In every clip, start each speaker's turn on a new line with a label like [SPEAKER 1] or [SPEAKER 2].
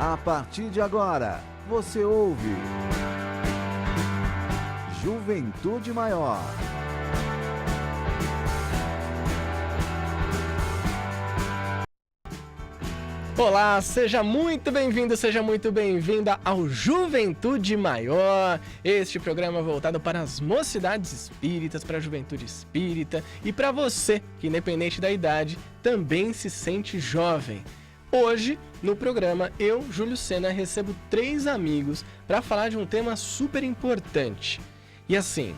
[SPEAKER 1] A partir de agora, você ouve Juventude Maior.
[SPEAKER 2] Olá, seja muito bem-vindo, seja muito bem-vinda ao Juventude Maior, este programa voltado para as mocidades espíritas, para a juventude espírita e para você que, independente da idade, também se sente jovem. Hoje, no programa, eu, Júlio Sena, recebo 3 amigos para falar de um tema super importante. E assim,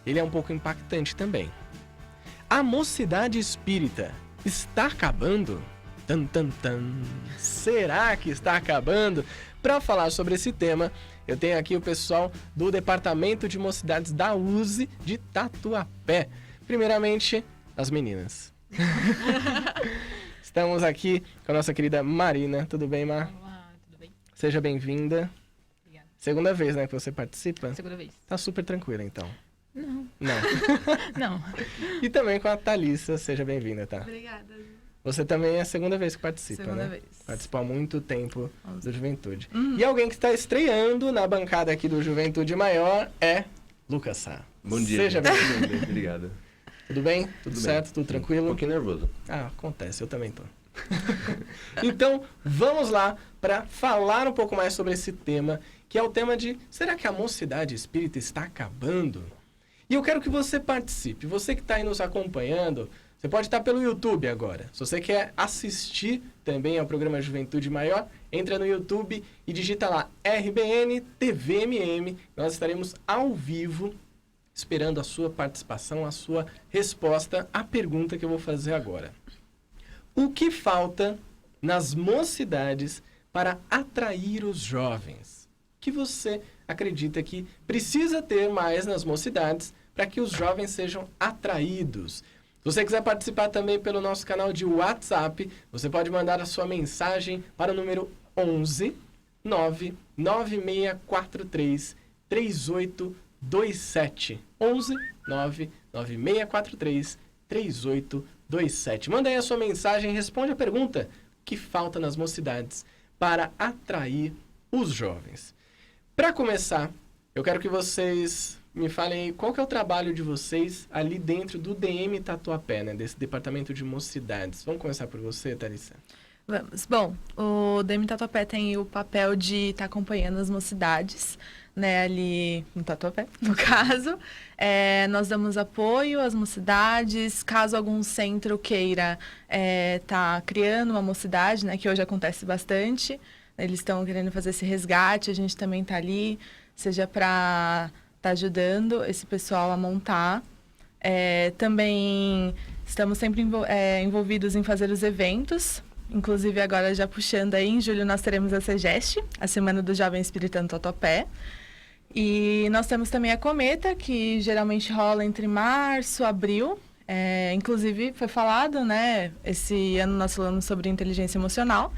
[SPEAKER 2] ele é um pouco impactante também. A mocidade espírita está acabando? Tan, tan, tan. Será que está acabando? Para falar sobre esse tema, eu tenho aqui o pessoal do Departamento de Mocidades da USE de Tatuapé. Primeiramente, as meninas. Estamos aqui com a nossa querida Marina. Tudo bem, Mar?
[SPEAKER 3] Olá, tudo bem?
[SPEAKER 2] Seja bem-vinda.
[SPEAKER 3] Obrigada.
[SPEAKER 2] Segunda vez, né, que você participa?
[SPEAKER 3] Segunda vez.
[SPEAKER 2] Tá super tranquila, então.
[SPEAKER 3] Não.
[SPEAKER 2] Não.
[SPEAKER 3] Não.
[SPEAKER 2] E também com a Thalissa. Seja bem-vinda, tá?
[SPEAKER 3] Obrigada.
[SPEAKER 2] Você também é a segunda vez que participa,
[SPEAKER 3] Segunda
[SPEAKER 2] né?
[SPEAKER 3] vez.
[SPEAKER 2] Participou há muito tempo do Juventude.
[SPEAKER 3] Uhum.
[SPEAKER 2] E alguém que está estreando na bancada aqui do Juventude Maior é Lucas Sá.
[SPEAKER 4] Bom dia.
[SPEAKER 2] Seja bem-vindo.
[SPEAKER 4] Obrigado.
[SPEAKER 2] Tudo bem? Tudo
[SPEAKER 4] bem.
[SPEAKER 2] certo? Tudo tranquilo?
[SPEAKER 4] Um pouquinho nervoso.
[SPEAKER 2] Ah, acontece, eu também tô. Então, vamos lá para falar um pouco mais sobre esse tema, que é o tema de será que a mocidade espírita está acabando? E eu quero que você participe. Você que está aí nos acompanhando, você pode estar pelo YouTube agora. Se você quer assistir também ao programa Juventude Maior, entra no YouTube e digita lá RBN TVMM. Nós estaremos ao vivo esperando a sua participação, a sua resposta à pergunta que eu vou fazer agora. O que falta nas mocidades para atrair os jovens? O que você acredita que precisa ter mais nas mocidades para que os jovens sejam atraídos? Se você quiser participar também pelo nosso canal de WhatsApp, você pode mandar a sua mensagem para o número 11 99643 3827. 11 99643 3827. Manda aí a sua mensagem e responde a pergunta que falta nas mocidades para atrair os jovens. Para começar, eu quero que vocês me falem aí qual que é o trabalho de vocês ali dentro do DM Tatuapé, né? Desse Departamento de Mocidades. Vamos começar por você, Thalissa?
[SPEAKER 3] Vamos. Bom, o DM Tatuapé tem o papel de estar acompanhando as mocidades, né, ali no Tatuapé, no caso. Nós damos apoio às mocidades, caso algum centro queira tá criando uma mocidade, né, que hoje acontece bastante. Eles estão querendo fazer esse resgate, a gente também está ali, seja para estar ajudando esse pessoal a montar. Também estamos sempre envolvidos em fazer os eventos. Inclusive, agora já puxando aí, em julho nós teremos a SEGEST, a Semana do Jovem Espírita no Tatuapé. E nós temos também a Cometa, que geralmente rola entre março e abril. Inclusive, foi falado, né? Esse ano nós falamos sobre inteligência emocional.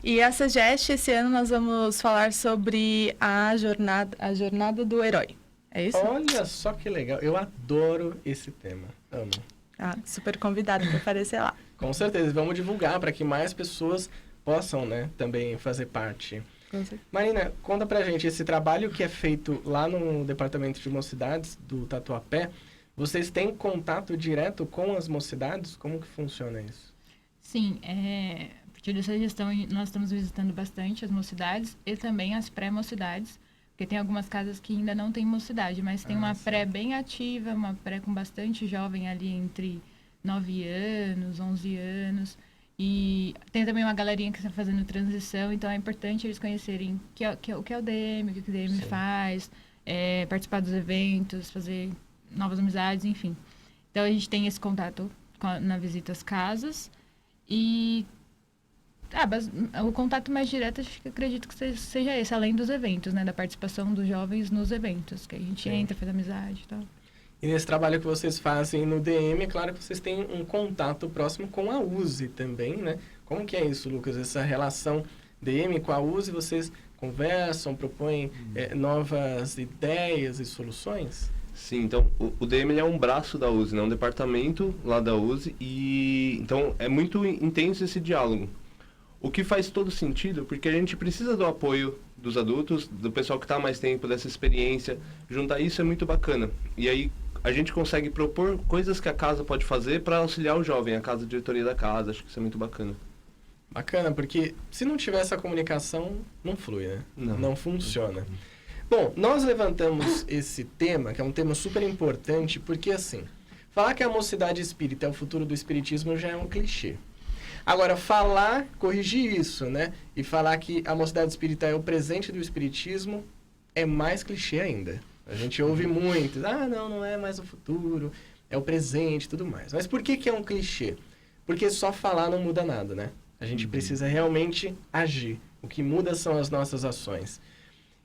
[SPEAKER 3] E a SEGEST, esse ano nós vamos falar sobre a jornada do herói. É isso?
[SPEAKER 2] Olha só que legal. Eu adoro esse tema. Amo.
[SPEAKER 3] Ah, super convidado para aparecer lá.
[SPEAKER 2] Com certeza. Vamos divulgar para que mais pessoas possam, né, também fazer parte. Marina, conta pra gente, esse trabalho que é feito lá no Departamento de Mocidades do Tatuapé, vocês têm contato direto com as mocidades? Como que funciona isso?
[SPEAKER 5] Sim, a partir dessa gestão nós estamos visitando bastante as mocidades e também as pré-mocidades, porque tem algumas casas que ainda não tem mocidade, mas tem uma pré bem ativa, uma pré com bastante jovem ali entre 9 anos, 11 anos. E tem também uma galerinha que está fazendo transição, então é importante eles conhecerem o que é o DM, o que o DM
[SPEAKER 2] Sim.
[SPEAKER 5] faz, participar dos eventos, fazer novas amizades, enfim. Então a gente tem esse contato na visita às casas. E o contato mais direto, acho que acredito que seja esse, além dos eventos, né? Da participação dos jovens nos eventos, que a gente entra, faz amizade e tal.
[SPEAKER 2] E nesse trabalho que vocês fazem no DM, é claro que vocês têm um contato próximo com a USE também, né? Como que é isso, Lucas? Essa relação DM com a USE, vocês conversam, propõem novas ideias e soluções?
[SPEAKER 4] Sim, então o DM ele é um braço da USE, né? Um departamento lá da USE, e então é muito intenso esse diálogo. O que faz todo sentido, porque a gente precisa do apoio dos adultos, do pessoal que está há mais tempo, dessa experiência. Juntar isso é muito bacana. E aí a gente consegue propor coisas que a casa pode fazer para auxiliar o jovem, a casa, a diretoria da casa. Acho que isso é muito bacana.
[SPEAKER 2] Bacana, porque se não tiver essa comunicação, não flui, né? Não funciona. Bom, nós levantamos esse tema, que é um tema super importante, porque assim, falar que a mocidade espírita é o futuro do espiritismo já é um clichê. Agora, corrigir isso, né? E falar que a mocidade espírita é o presente do espiritismo é mais clichê ainda. A gente ouve muito, não é mais o futuro, é o presente e tudo mais. Mas por que é um clichê? Porque só falar não muda nada, né? A gente precisa realmente agir. O que muda são as nossas ações.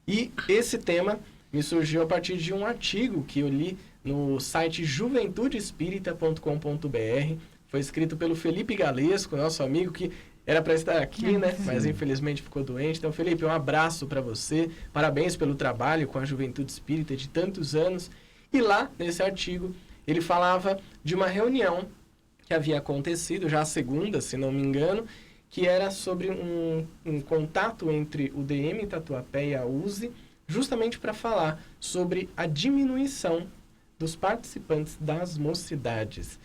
[SPEAKER 2] E esse tema me surgiu a partir de um artigo que eu li no site juventudespírita.com.br. Foi escrito pelo Felipe Galesco, nosso amigo, que era para estar aqui, né? Mas infelizmente ficou doente. Então, Felipe, um abraço para você. Parabéns pelo trabalho com a Juventude Espírita de tantos anos. E lá, nesse artigo, ele falava de uma reunião que havia acontecido, já a segunda, se não me engano, que era sobre um contato entre o DM Tatuapé e a USE, justamente para falar sobre a diminuição dos participantes das mocidades.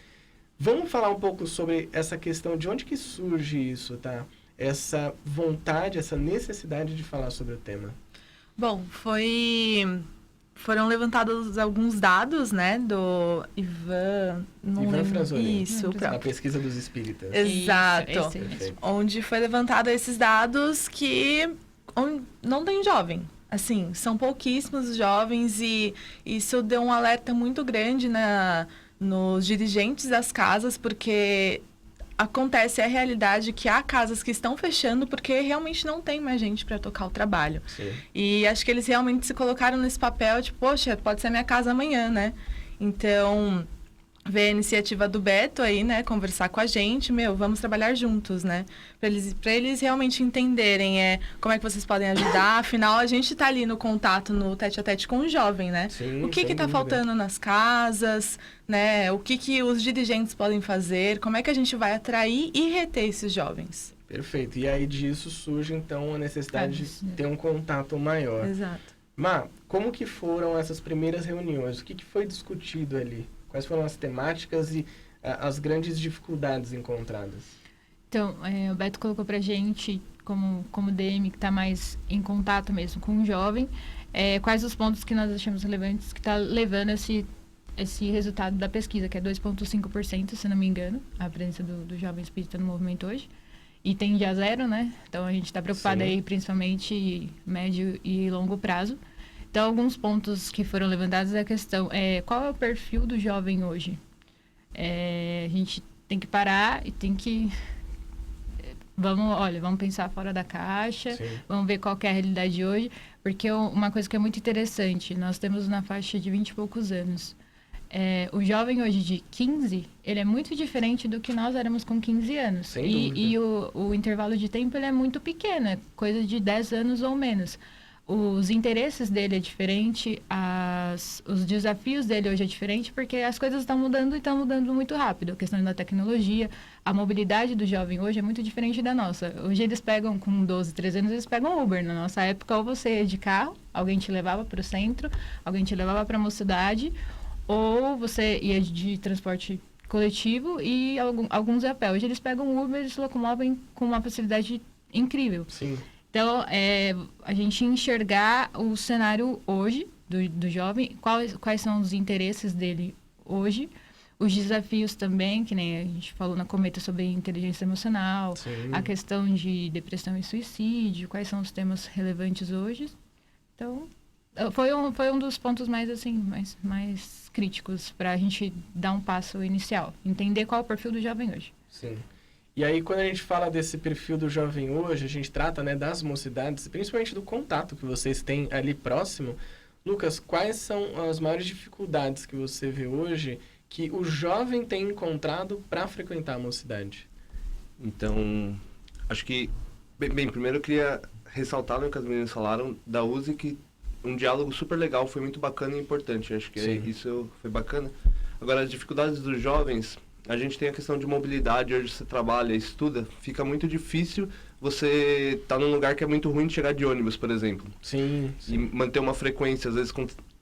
[SPEAKER 2] Vamos falar um pouco sobre essa questão de onde que surge isso, tá? Essa vontade, essa necessidade de falar sobre o tema.
[SPEAKER 3] Bom, foram levantados alguns dados, né, do Ivan
[SPEAKER 2] Franzoni.
[SPEAKER 3] Isso,
[SPEAKER 2] a pesquisa dos espíritas.
[SPEAKER 3] Exato.
[SPEAKER 5] Isso, esse mesmo.
[SPEAKER 3] Onde foi levantado esses dados que não tem jovem. Assim, são pouquíssimos jovens e isso deu um alerta muito grande nos dirigentes das casas, porque acontece a realidade que há casas que estão fechando porque realmente não tem mais gente para tocar o trabalho.
[SPEAKER 2] Sim.
[SPEAKER 3] E acho que eles realmente se colocaram nesse papel, tipo, poxa, pode ser minha casa amanhã, né? Então, ver a iniciativa do Beto aí, né? Conversar com a gente, vamos trabalhar juntos, né? Para eles realmente entenderem como é que vocês podem ajudar. Afinal, a gente tá ali no contato, no tete-a-tete com o jovem, né?
[SPEAKER 2] Sim,
[SPEAKER 3] o que tá faltando nas casas, né? O que os dirigentes podem fazer, como é que a gente vai atrair e reter esses jovens.
[SPEAKER 2] Perfeito. E aí disso surge, então, a necessidade de ter um contato maior.
[SPEAKER 3] Exato.
[SPEAKER 2] Má, como que foram essas primeiras reuniões? O que foi discutido ali? Quais foram as temáticas e as grandes dificuldades encontradas?
[SPEAKER 5] Então, o Beto colocou pra gente, como DM, que está mais em contato mesmo com o jovem, quais os pontos que nós achamos relevantes que está levando esse resultado da pesquisa, que é 2,5%, se não me engano, a presença do jovem espírita no movimento hoje. E tende a 0, né? Então, a gente está preocupado aí, principalmente médio e longo prazo. Então, alguns pontos que foram levantados é a questão, qual é o perfil do jovem hoje? A gente tem que parar e tem que... Vamos pensar fora da caixa, vamos ver qual que é a realidade de hoje, porque uma coisa que é muito interessante, nós temos na faixa de 20 e poucos anos. O jovem hoje de 15, ele é muito diferente do que nós éramos com 15 anos.
[SPEAKER 2] Sem dúvida.
[SPEAKER 5] E o intervalo de tempo ele é muito pequeno, é coisa de 10 anos ou menos. Os interesses dele é diferente, os desafios dele hoje é diferente, porque as coisas estão mudando e estão mudando muito rápido. A questão da tecnologia, a mobilidade do jovem hoje é muito diferente da nossa. Hoje eles pegam, com 12, 13 anos, eles pegam Uber. Na nossa época, ou você ia de carro, alguém te levava para o centro, alguém te levava para a mocidade, ou você ia de transporte coletivo e alguns a pé. Hoje eles pegam Uber e se locomovem com uma facilidade incrível.
[SPEAKER 2] Sim.
[SPEAKER 5] Então, a gente enxergar o cenário hoje do jovem, quais são os interesses dele hoje, os desafios também, que nem a gente falou na Cometa sobre inteligência emocional, a questão de depressão e suicídio, quais são os temas relevantes hoje. Então, foi um dos pontos mais críticos para a gente dar um passo inicial, entender qual é o perfil do jovem hoje.
[SPEAKER 2] Sim. E aí, quando a gente fala desse perfil do jovem hoje, a gente trata, né, das mocidades, principalmente do contato que vocês têm ali próximo. Lucas, quais são as maiores dificuldades que você vê hoje que o jovem tem encontrado para frequentar a mocidade?
[SPEAKER 4] Então, acho que... Bem, primeiro eu queria ressaltar no que as meninas falaram da USE, que um diálogo super legal, foi muito bacana e importante. Acho que isso foi bacana. Agora, as dificuldades dos jovens... a gente tem a questão de mobilidade, hoje você trabalha, estuda, fica muito difícil você estar num lugar que é muito ruim de chegar de ônibus, por exemplo.
[SPEAKER 2] Sim,
[SPEAKER 4] E manter uma frequência, às vezes,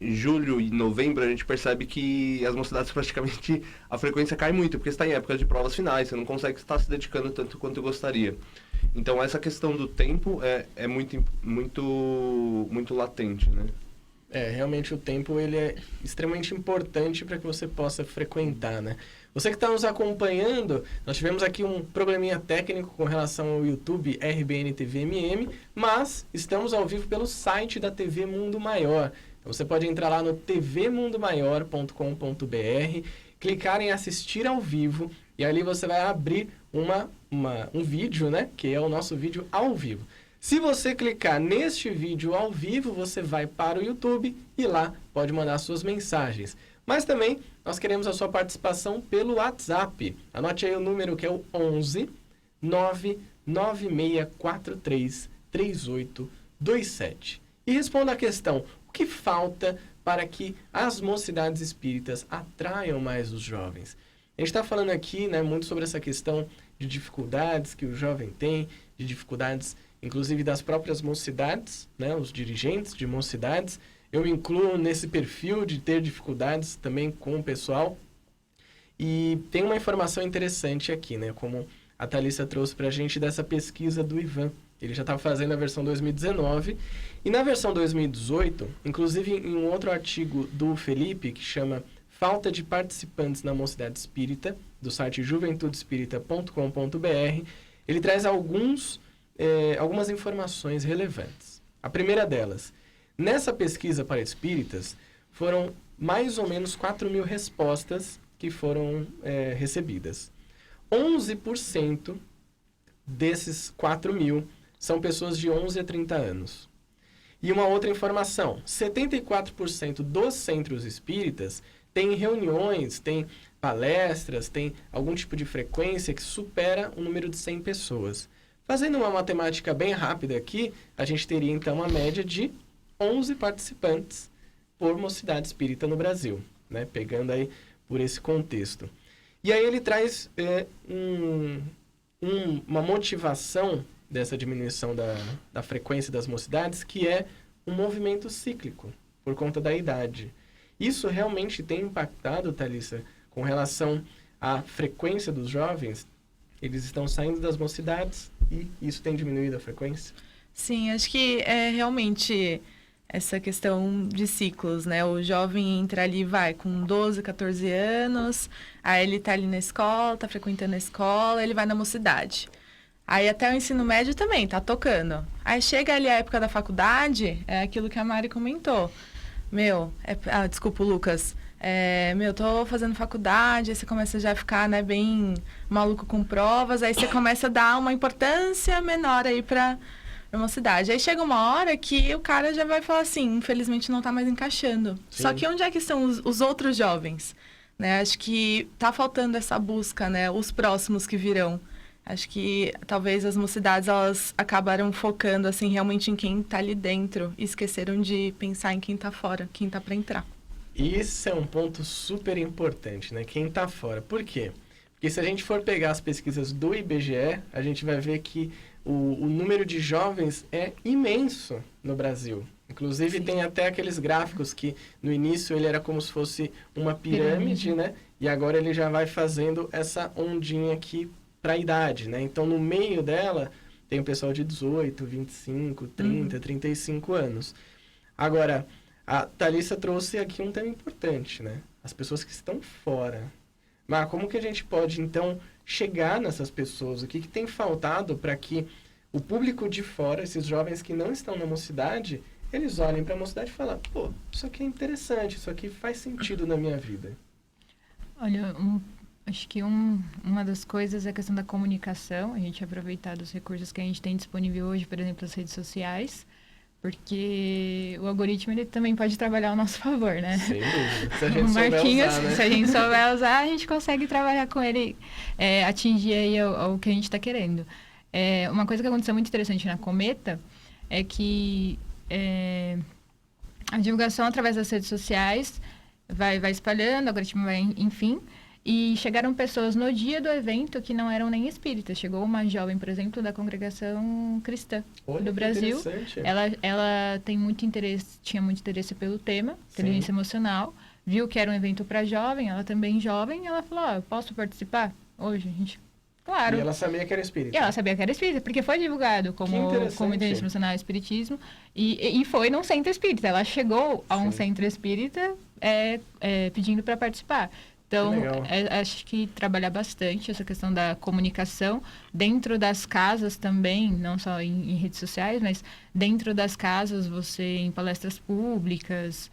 [SPEAKER 4] em julho e novembro, a gente percebe que as mocidades praticamente, a frequência cai muito, porque você está em época de provas finais, você não consegue estar se dedicando tanto quanto gostaria. Então, essa questão do tempo é muito latente, né?
[SPEAKER 2] Realmente o tempo ele é extremamente importante para que você possa frequentar, né? Você que está nos acompanhando, nós tivemos aqui um probleminha técnico com relação ao YouTube RBN TV MM, mas estamos ao vivo pelo site da TV Mundo Maior. Então você pode entrar lá no tvmунdomaior.com.br, clicar em assistir ao vivo e ali você vai abrir um vídeo, né? Que é o nosso vídeo ao vivo. Se você clicar neste vídeo ao vivo, você vai para o YouTube e lá pode mandar suas mensagens. Mas também nós queremos a sua participação pelo WhatsApp. Anote aí o número que é o 11 99643 3827. E responda a questão: o que falta para que as mocidades espíritas atraiam mais os jovens? A gente está falando aqui, né, muito sobre essa questão de dificuldades que o jovem tem, de dificuldades inclusive das próprias mocidades, né, os dirigentes de mocidades. Eu me incluo nesse perfil de ter dificuldades também com o pessoal. E tem uma informação interessante aqui, né, como a Thalissa trouxe para a gente dessa pesquisa do Ivan. Ele já estava fazendo a versão 2019. E na versão 2018, inclusive em um outro artigo do Felipe, que chama Falta de Participantes na Mocidade Espírita, do site juventudespírita.com.br, ele traz algumas informações relevantes. A primeira delas: nessa pesquisa para espíritas, foram mais ou menos 4.000 respostas que foram recebidas. 11% desses 4.000 são pessoas de 11 a 30 anos. E uma outra informação: 74% dos centros espíritas têm reuniões, têm palestras, têm algum tipo de frequência que supera o número de 100 pessoas. Fazendo uma matemática bem rápida aqui, a gente teria então uma média de 11 participantes por mocidade espírita no Brasil, né? Pegando aí por esse contexto. E aí ele traz uma motivação dessa diminuição da frequência das mocidades, que é um movimento cíclico, por conta da idade. Isso realmente tem impactado, Thalissa, com relação à frequência dos jovens? Eles estão saindo das mocidades e isso tem diminuído a frequência?
[SPEAKER 3] Sim, acho que é realmente essa questão de ciclos, né? O jovem entra ali, vai com 12, 14 anos, aí ele tá ali na escola, tá frequentando a escola, ele vai na mocidade. Aí até o ensino médio também, tá tocando. Aí chega ali a época da faculdade, é aquilo que a Mari comentou. Desculpa, Lucas. Tô fazendo faculdade, aí você começa já a ficar, né, bem maluco com provas, aí você começa a dar uma importância menor aí pra mocidade. Aí chega uma hora que o cara já vai falar assim, infelizmente não tá mais encaixando.
[SPEAKER 2] Sim.
[SPEAKER 3] Só que onde é que estão os outros jovens? Né? Acho que tá faltando essa busca, né? Os próximos que virão. Acho que talvez as mocidades, elas acabaram focando, assim, realmente em quem tá ali dentro e esqueceram de pensar em quem tá fora, quem tá para entrar.
[SPEAKER 2] Isso é um ponto super importante, né? Quem tá fora. Por quê? Porque se a gente for pegar as pesquisas do IBGE, a gente vai ver que o número de jovens é imenso no Brasil. Inclusive, tem até aqueles gráficos que no início ele era como se fosse uma pirâmide, né? E agora ele já vai fazendo essa ondinha aqui para a idade, né? Então, no meio dela, tem o pessoal de 18, 25, 30, 35 anos. Agora, a Thalissa trouxe aqui um tema importante, né? As pessoas que estão fora. Mas como que a gente pode, então, chegar nessas pessoas? O que tem faltado para que o público de fora, esses jovens que não estão na mocidade, eles olhem para a mocidade e falem: pô, isso aqui é interessante, isso aqui faz sentido na minha vida?
[SPEAKER 5] Olha, acho que uma das coisas é a questão da comunicação. A gente aproveitar dos recursos que a gente tem disponível hoje, por exemplo, as redes sociais, porque o algoritmo ele também pode trabalhar ao nosso favor, né?
[SPEAKER 2] Sem dúvida. Se a gente
[SPEAKER 5] Marquinhos,
[SPEAKER 2] souber usar, né?
[SPEAKER 5] se a gente souber usar, a gente consegue trabalhar com ele, atingir aí o que a gente está querendo. Uma coisa que aconteceu muito interessante na Cometa é que a divulgação através das redes sociais vai espalhando, o algoritmo vai, enfim. E chegaram pessoas no dia do evento que não eram nem espíritas. Chegou uma jovem, por exemplo, da congregação cristã
[SPEAKER 2] Olha,
[SPEAKER 5] do
[SPEAKER 2] que
[SPEAKER 5] Brasil.
[SPEAKER 2] interessante.
[SPEAKER 5] Ela tem muito interesse, tinha muito interesse pelo tema, inteligência emocional. Viu que era um evento para jovem, ela também jovem. Ela falou, eu posso participar hoje? A gente, claro.
[SPEAKER 2] E ela sabia que era espírita.
[SPEAKER 5] E ela sabia que era espírita, porque foi divulgado como inteligência emocional e espiritismo. E foi num centro espírita. Ela chegou a um centro espírita pedindo para participar. Então, acho que trabalhar bastante essa questão da comunicação dentro das casas também, não só em redes sociais, mas dentro das casas, você em palestras públicas,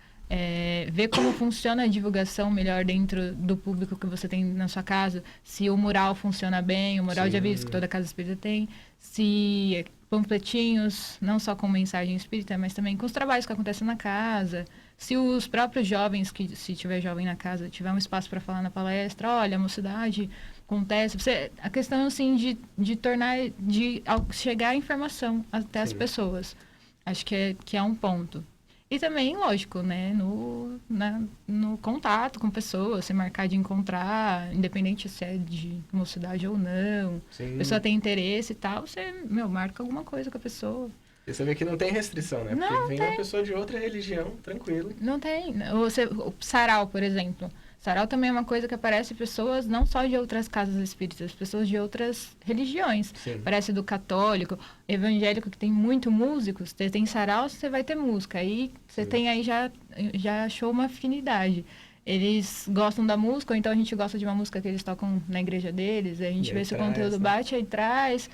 [SPEAKER 5] ver como funciona a divulgação melhor dentro do público que você tem na sua casa, se o mural funciona bem, o mural de aviso que toda casa espírita tem, se panfletinhos, não só com mensagem espírita, mas também com os trabalhos que acontecem na casa, se os próprios jovens, que se tiver jovem na casa, tiver um espaço para falar na palestra, olha, a mocidade acontece, a questão assim de tornar, chegar a informação até as pessoas, acho que é um ponto. E também, lógico, né, no contato com pessoas, você marcar de encontrar, independente se é de mocidade ou não, a pessoa tem interesse e tal, você, marca alguma coisa com a pessoa.
[SPEAKER 2] E você vê que não tem restrição, né? Porque
[SPEAKER 5] Não
[SPEAKER 2] vem
[SPEAKER 5] tem.
[SPEAKER 2] uma pessoa de outra religião, tranquilo.
[SPEAKER 5] Não tem. O sarau, por exemplo. Sarau também é uma coisa que aparece pessoas não só de outras casas espíritas, pessoas de outras religiões.
[SPEAKER 2] Sim.
[SPEAKER 5] Parece do católico, evangélico, que tem muito músicos. Você tem sarau, você vai ter música. Aí você tem aí já achou uma afinidade. Eles gostam da música, ou então a gente gosta de uma música que eles tocam na igreja deles, a gente vê se o conteúdo bate aí traz.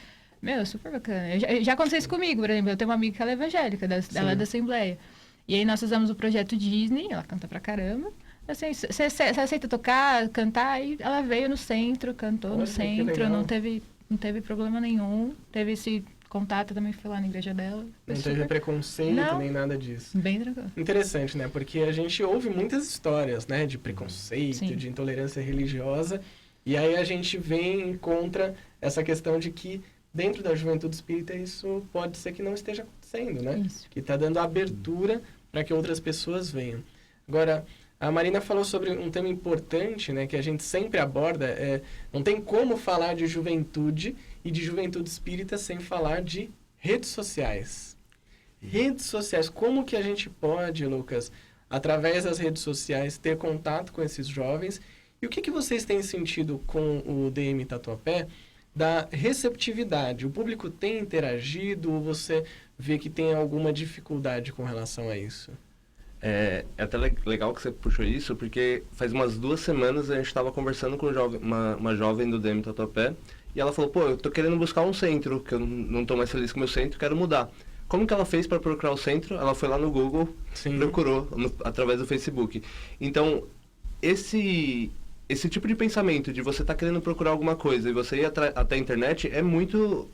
[SPEAKER 5] Super bacana. Já aconteceu isso comigo, por exemplo. Eu tenho uma amiga que ela é evangélica, ela é da Assembleia. E aí nós fizemos o projeto Disney, ela canta pra caramba. Assim, você aceita tocar, cantar? E ela veio no centro, cantou no centro, não teve problema nenhum. Teve esse contato, também fui lá na igreja dela.
[SPEAKER 2] Não teve preconceito, nem nada disso.
[SPEAKER 5] Bem tranquilo.
[SPEAKER 2] Interessante, né? Porque a gente ouve muitas histórias, né? De preconceito, de intolerância religiosa. E aí a gente vem contra essa questão de que dentro da juventude espírita isso pode ser que não esteja acontecendo, né?
[SPEAKER 5] Isso.
[SPEAKER 2] Que está dando abertura para que outras pessoas venham. Agora, a Marina falou sobre um tema importante, né? Que a gente sempre aborda. Não tem como falar de juventude e de juventude espírita sem falar de redes sociais. Redes sociais. Como que a gente pode, Lucas, através das redes sociais, ter contato com esses jovens? E o que vocês têm sentido com o DM Tatuapé da receptividade? O público tem interagido ou você vê que tem alguma dificuldade com relação a isso?
[SPEAKER 4] É até legal que você puxou isso, porque faz umas 2 semanas a gente estava conversando com uma jovem do DM Tatuapé, e ela falou, eu tô querendo buscar um centro, que eu não tô mais feliz com o meu centro, quero mudar. Como que ela fez para procurar o centro? Ela foi lá no Google, procurou através do Facebook. Então, esse tipo de pensamento de você estar querendo procurar alguma coisa e você ir até a internet é muito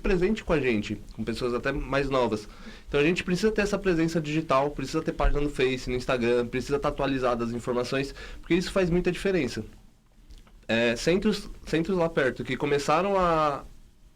[SPEAKER 4] presente com a gente, com pessoas até mais novas. Então a gente precisa ter essa presença digital, precisa ter página no Face, no Instagram, precisa estar atualizado as informações, porque isso faz muita diferença. Centros lá perto que começaram a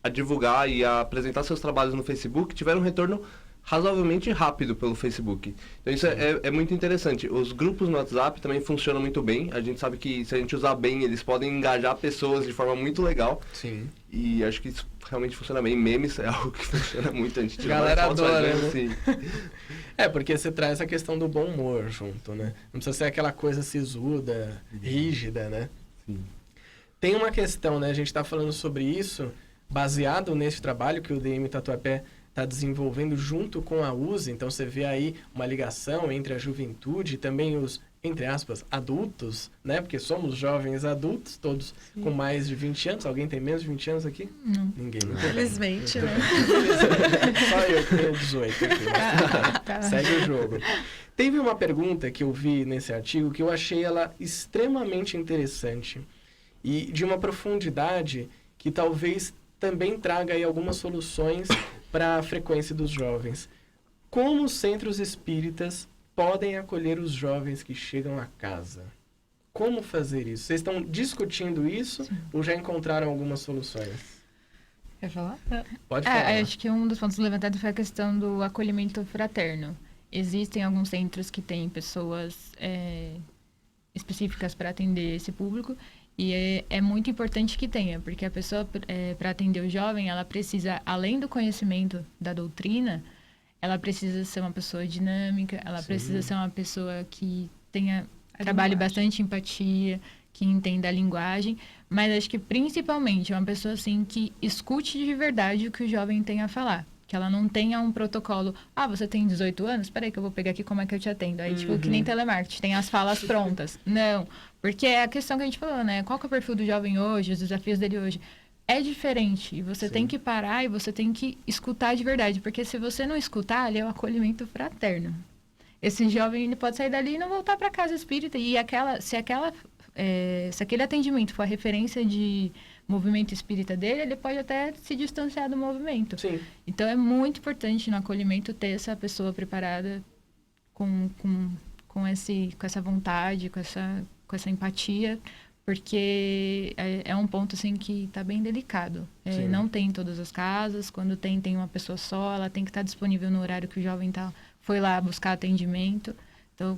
[SPEAKER 4] divulgar e a apresentar seus trabalhos no Facebook tiveram um retorno razoavelmente rápido pelo Facebook. Então isso é muito interessante. Os grupos no WhatsApp também funcionam muito bem. A gente sabe que se a gente usar bem, eles podem engajar pessoas de forma muito legal.
[SPEAKER 2] Sim.
[SPEAKER 4] E acho que isso realmente funciona bem. Memes é algo que funciona muito. A gente tira
[SPEAKER 2] galera adora, né?
[SPEAKER 4] Assim.
[SPEAKER 2] Porque você traz a questão do bom humor junto, né? Não precisa ser aquela coisa sisuda, rígida, né?
[SPEAKER 4] Sim.
[SPEAKER 2] Tem uma questão, né? A gente está falando sobre isso baseado nesse trabalho que o DM Tatuapé está desenvolvendo junto com a USE. Então você vê aí uma ligação entre a juventude e também os, entre aspas, adultos, né? Porque somos jovens adultos, todos com mais de 20 anos. Alguém tem menos de 20 anos aqui?
[SPEAKER 5] Não.
[SPEAKER 2] Ninguém.
[SPEAKER 3] Infelizmente, né?
[SPEAKER 2] Só eu que tenho 18 aqui. Mas segue o jogo. Teve uma pergunta que eu vi nesse artigo que eu achei ela extremamente interessante e de uma profundidade que talvez também traga aí algumas soluções para a frequência dos jovens. Como os centros espíritas podem acolher os jovens que chegam à casa? Como fazer isso? Vocês estão discutindo isso ou já encontraram algumas soluções?
[SPEAKER 5] Quer falar?
[SPEAKER 2] Pode falar.
[SPEAKER 5] Acho que um dos pontos levantados foi a questão do acolhimento fraterno. Existem alguns centros que têm pessoas específicas para atender esse público E é muito importante que tenha, porque a pessoa, para atender o jovem, ela precisa, além do conhecimento da doutrina, ela precisa ser uma pessoa dinâmica, ela precisa ser uma pessoa que trabalhe bastante empatia, que entenda a linguagem, mas acho que principalmente uma pessoa assim que escute de verdade o que o jovem tem a falar. Que ela não tenha um protocolo, você tem 18 anos? Espera aí que eu vou pegar aqui como é que eu te atendo. Aí, tipo, que nem telemarketing, tem as falas prontas. Não, porque é a questão que a gente falou, né? Qual que é o perfil do jovem hoje, os desafios dele hoje? É diferente, e você tem que parar e você tem que escutar de verdade, porque se você não escutar, ali é o acolhimento fraterno. Esse jovem, ele pode sair dali e não voltar para casa espírita, e se aquele atendimento for a referência de movimento espírita dele, ele pode até se distanciar do movimento.
[SPEAKER 2] Sim.
[SPEAKER 5] Então, é muito importante no acolhimento ter essa pessoa preparada com essa vontade, com essa empatia, porque é um ponto, assim, que está bem delicado. Não tem em todas as casas, quando tem uma pessoa só, ela tem que estar disponível no horário que o jovem foi lá buscar atendimento. Então,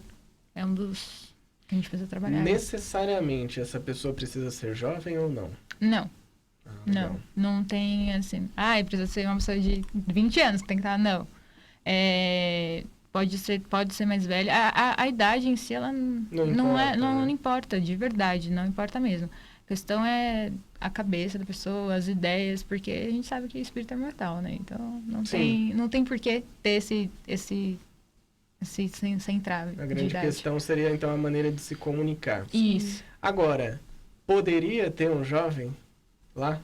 [SPEAKER 5] é um dos que a gente precisa trabalhar.
[SPEAKER 2] Necessariamente essa pessoa precisa ser jovem ou não?
[SPEAKER 5] Não. Não tem, assim... precisa ser uma pessoa de 20 anos que tem que estar... Não. Pode ser mais velha. A idade em si, ela não importa, de verdade. Não importa mesmo. A questão é a cabeça da pessoa, as ideias, porque a gente sabe que o espírito é mortal, né? Então, não tem por que ter esse sem trave.
[SPEAKER 2] A grande questão seria, então, a maneira de se comunicar.
[SPEAKER 5] Isso.
[SPEAKER 2] Agora, poderia ter um jovem lá?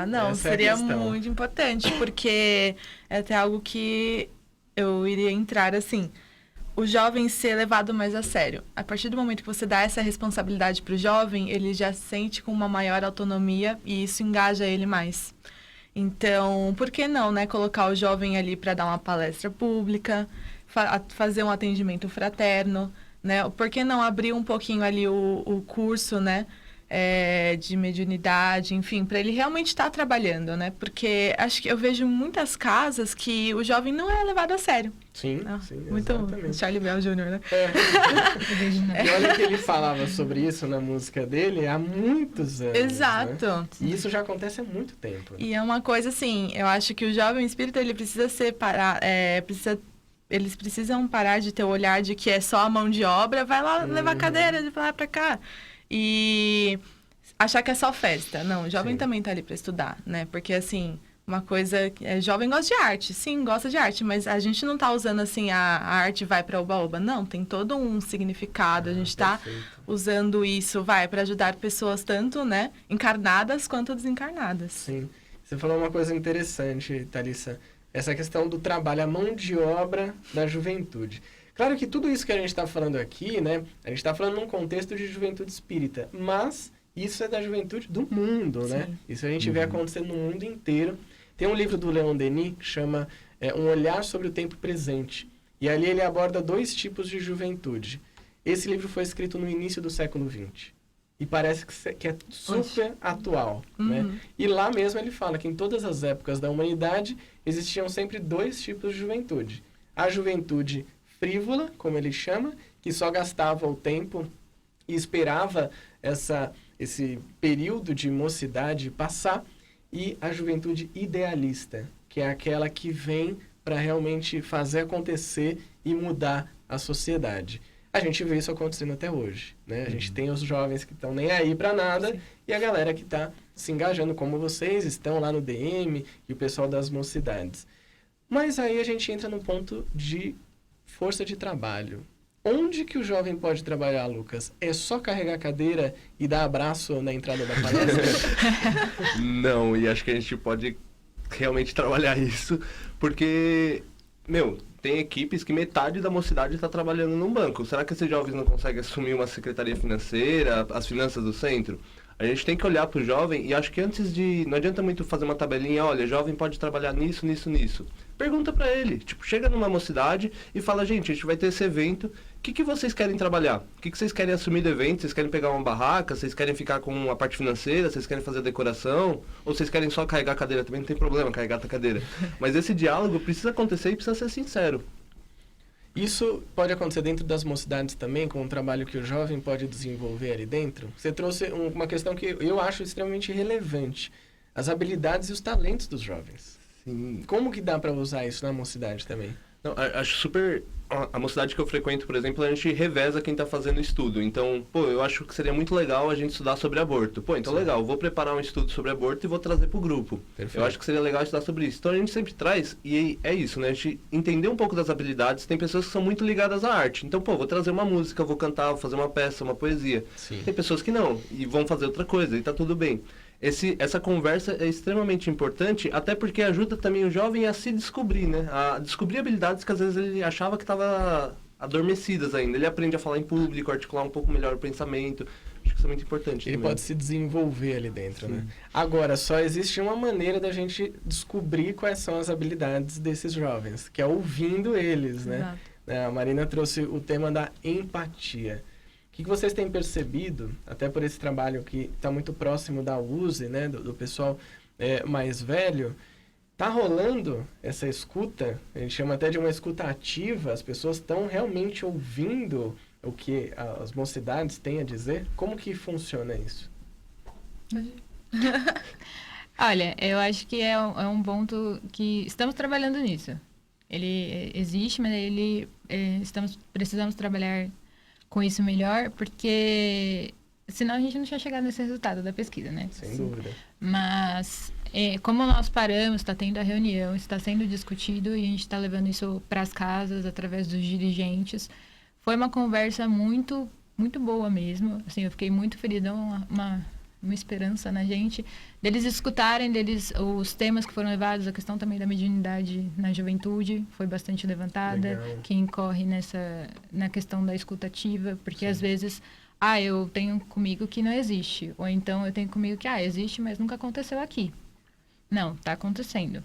[SPEAKER 3] Não,
[SPEAKER 2] Essa
[SPEAKER 3] seria muito importante, porque é até algo que eu iria entrar assim, o jovem ser levado mais a sério. A partir do momento que você dá essa responsabilidade para o jovem, ele já sente com uma maior autonomia e isso engaja ele mais. Então, por que não, né, colocar o jovem ali para dar uma palestra pública, fazer um atendimento fraterno, né? Por que não abrir um pouquinho ali o curso, né, de mediunidade, enfim, para ele realmente estar trabalhando, né? Porque acho que eu vejo muitas casas que o jovem não é levado a sério.
[SPEAKER 2] Sim,
[SPEAKER 3] muito
[SPEAKER 2] exatamente.
[SPEAKER 3] Charlie Bell Jr., né?
[SPEAKER 2] E olha que ele falava sobre isso na música dele há muitos anos.
[SPEAKER 3] Exato.
[SPEAKER 2] Né? E isso já acontece há muito tempo.
[SPEAKER 3] E é uma coisa assim, eu acho que o jovem espírita, ele precisa eles precisam parar de ter o olhar de que é só a mão de obra, vai lá levar cadeira de lá para cá. E achar que é só festa. Não, o jovem também tá ali para estudar, né? Porque, assim, uma coisa... jovem gosta de arte. Sim, gosta de arte. Mas a gente não tá usando, assim, a arte vai para oba-oba. Não, tem todo um significado. A gente tá usando isso, para ajudar pessoas tanto, né? Encarnadas quanto desencarnadas.
[SPEAKER 2] Sim. Você falou uma coisa interessante, Thalissa. Essa questão do trabalho, a mão de obra da juventude. Claro que tudo isso que a gente está falando aqui, né? A gente está falando num contexto de juventude espírita, mas isso é da juventude do mundo, né? Isso a gente vê acontecendo no mundo inteiro. Tem um livro do Leon Denis que chama Um Olhar sobre o Tempo Presente. E ali ele aborda 2 tipos de juventude. Esse livro foi escrito no início do século XX. E parece que é super atual, né? E lá mesmo ele fala que em todas as épocas da humanidade existiam sempre 2 tipos de juventude. A juventude frívola, como ele chama, que só gastava o tempo e esperava esse período de mocidade passar, e a juventude idealista, que é aquela que vem para realmente fazer acontecer e mudar a sociedade. A gente vê isso acontecendo até hoje, né? A gente tem os jovens que estão nem aí para nada e a galera que está se engajando, como vocês estão lá no DM e o pessoal das mocidades. Mas aí a gente entra no ponto de força de trabalho. Onde que o jovem pode trabalhar, Lucas? É só carregar a cadeira e dar abraço na entrada da palestra?
[SPEAKER 4] Não, e acho que a gente pode realmente trabalhar isso, porque, tem equipes que metade da mocidade está trabalhando num banco. Será que esses jovens não conseguem assumir uma secretaria financeira, as finanças do centro? A gente tem que olhar para o jovem e acho que não adianta muito fazer uma tabelinha, olha, jovem pode trabalhar nisso, nisso, nisso. Pergunta para ele, chega numa mocidade e fala, gente, a gente vai ter esse evento, o que vocês querem trabalhar? O que vocês querem assumir do evento? Vocês querem pegar uma barraca? Vocês querem ficar com a parte financeira? Vocês querem fazer a decoração? Ou vocês querem só carregar a cadeira? Também não tem problema carregar a cadeira. Mas esse diálogo precisa acontecer e precisa ser sincero.
[SPEAKER 2] Isso pode acontecer dentro das mocidades também, com um trabalho que o jovem pode desenvolver ali dentro? Você trouxe uma questão que eu acho extremamente relevante. As habilidades e os talentos dos jovens.
[SPEAKER 4] Sim.
[SPEAKER 2] Como que dá para usar isso na mocidade também?
[SPEAKER 4] Não, acho super... A mocidade que eu frequento, por exemplo, a gente reveza quem está fazendo estudo. Então, eu acho que seria muito legal a gente estudar sobre aborto. Então
[SPEAKER 2] Sim.
[SPEAKER 4] legal, vou preparar um estudo sobre aborto e vou trazer para o grupo.
[SPEAKER 2] Perfeito.
[SPEAKER 4] Eu acho que seria legal estudar sobre isso. Então a gente sempre traz, e é isso, né? A gente entender um pouco das habilidades. Tem pessoas que são muito ligadas à arte. Então, vou trazer uma música, vou cantar, vou fazer uma peça, uma poesia.
[SPEAKER 2] Sim.
[SPEAKER 4] Tem pessoas que não, e vão fazer outra coisa, e tá tudo bem. Essa conversa é extremamente importante, até porque ajuda também o jovem a se descobrir, né? A descobrir habilidades que às vezes ele achava que estava adormecidas ainda. Ele aprende a falar em público, articular um pouco melhor o pensamento. Acho que isso é muito importante
[SPEAKER 2] Ele
[SPEAKER 4] também.
[SPEAKER 2] pode se desenvolver ali dentro,
[SPEAKER 4] Sim.
[SPEAKER 2] né? Agora, só existe uma maneira da gente descobrir quais são as habilidades desses jovens, que é ouvindo eles, né?
[SPEAKER 3] Exato.
[SPEAKER 2] A Marina trouxe o tema da empatia. O que vocês têm percebido, até por esse trabalho que está muito próximo da USE, né, do pessoal mais velho, está rolando essa escuta, a gente chama até de uma escuta ativa, as pessoas estão realmente ouvindo o que as mocidades têm a dizer? Como que funciona isso?
[SPEAKER 5] Olha, eu acho que é um ponto que estamos trabalhando nisso. Ele existe, mas precisamos trabalhar com isso melhor, porque senão a gente não tinha chegado nesse resultado da pesquisa, né?
[SPEAKER 2] Sem dúvida.
[SPEAKER 5] Mas, como nós paramos, está tendo a reunião, está sendo discutido e a gente está levando isso para as casas através dos dirigentes. Foi uma conversa muito, muito boa mesmo. Assim, eu fiquei muito feliz, deu uma esperança na gente, deles escutarem os temas que foram levados, a questão também da mediunidade na juventude foi bastante levantada,
[SPEAKER 2] Legal.
[SPEAKER 5] que incorre na questão da escutativa, porque
[SPEAKER 2] Sim.
[SPEAKER 5] às vezes, eu tenho comigo que não existe, ou então eu tenho comigo que, existe, mas nunca aconteceu aqui. Não, está acontecendo.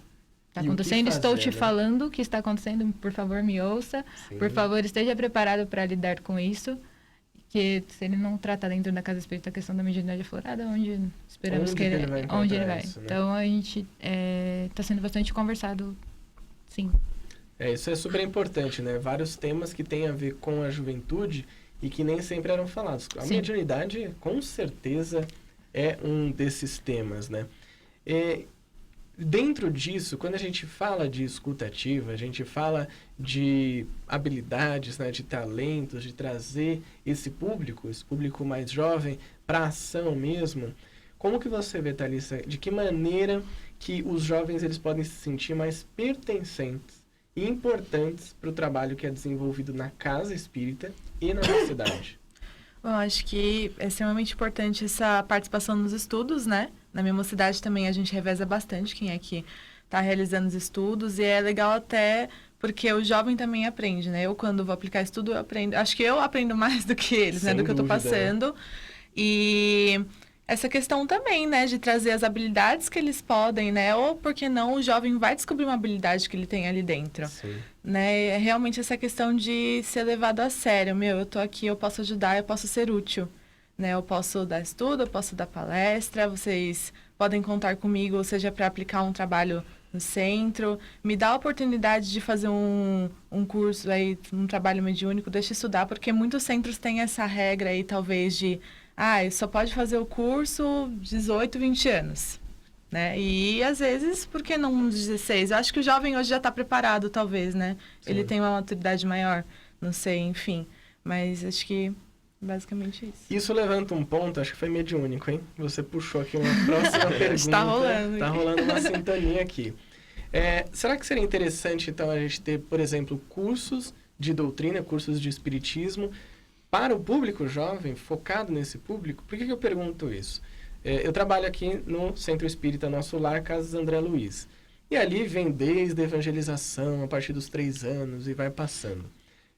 [SPEAKER 5] Está
[SPEAKER 2] E o que
[SPEAKER 5] acontecendo, estou
[SPEAKER 2] fazer,
[SPEAKER 5] te
[SPEAKER 2] né?
[SPEAKER 5] falando que está acontecendo, por favor, me ouça,
[SPEAKER 2] Sim.
[SPEAKER 5] por favor, esteja preparado para lidar com isso. Que se ele não tratar dentro da casa espírita a questão da mediunidade aflorada, onde esperamos
[SPEAKER 2] Onde
[SPEAKER 5] que
[SPEAKER 2] ele vai
[SPEAKER 5] onde ele
[SPEAKER 2] encontrar
[SPEAKER 5] vai.
[SPEAKER 2] isso, né?
[SPEAKER 5] Então a gente está sendo bastante conversado, sim.
[SPEAKER 2] Isso é super importante, né? Vários temas que têm a ver com a juventude e que nem sempre eram falados. A
[SPEAKER 5] Sim.
[SPEAKER 2] mediunidade, com certeza, é um desses temas, né? Dentro disso, quando a gente fala de escuta ativa, a gente fala de habilidades, né, de talentos, de trazer esse público mais jovem, para a ação mesmo. Como que você vê, Thalissa, de que maneira que os jovens eles podem se sentir mais pertencentes e importantes para o trabalho que é desenvolvido na casa espírita e na cidade?
[SPEAKER 3] Bom, acho que é extremamente importante essa participação nos estudos, né? Na minha mocidade também a gente reveza bastante quem é que está realizando os estudos e é legal até porque o jovem também aprende, né? Eu, quando vou aplicar estudo, eu aprendo. Acho que eu aprendo mais do que eles, né?
[SPEAKER 2] Sem
[SPEAKER 3] Do que eu estou
[SPEAKER 2] dúvida,
[SPEAKER 3] passando. E essa questão também, né? De trazer as habilidades que eles podem, né? Ou, por que não, o jovem vai descobrir uma habilidade que ele tem ali dentro.
[SPEAKER 2] Sim.
[SPEAKER 3] Né? É realmente essa questão de ser levado a sério. Eu tô aqui, eu posso ajudar, eu posso ser útil. Né? Eu posso dar estudo, eu posso dar palestra, vocês podem contar comigo, seja para aplicar um trabalho no centro, me dá a oportunidade de fazer um curso aí, um trabalho mediúnico, deixa eu estudar, porque muitos centros têm essa regra aí, talvez, de só pode fazer o curso 18, 20 anos. Né? E às vezes, por que não 16? Eu acho que o jovem hoje já está preparado, talvez, né?
[SPEAKER 2] Sim.
[SPEAKER 3] Ele tem uma maturidade maior, não sei, enfim. Mas acho que basicamente isso.
[SPEAKER 2] Isso levanta um ponto, acho que foi mediúnico, hein? Você puxou aqui uma próxima pergunta.
[SPEAKER 3] Está rolando.
[SPEAKER 2] Tá rolando uma sintonia aqui. Será que seria interessante, então, a gente ter, por exemplo, cursos de doutrina, cursos de espiritismo para o público jovem, focado nesse público? Por que eu pergunto isso? Eu trabalho aqui no Centro Espírita Nosso Lar, Casas André Luiz. E ali vem desde a evangelização, a partir dos 3 anos, e vai passando.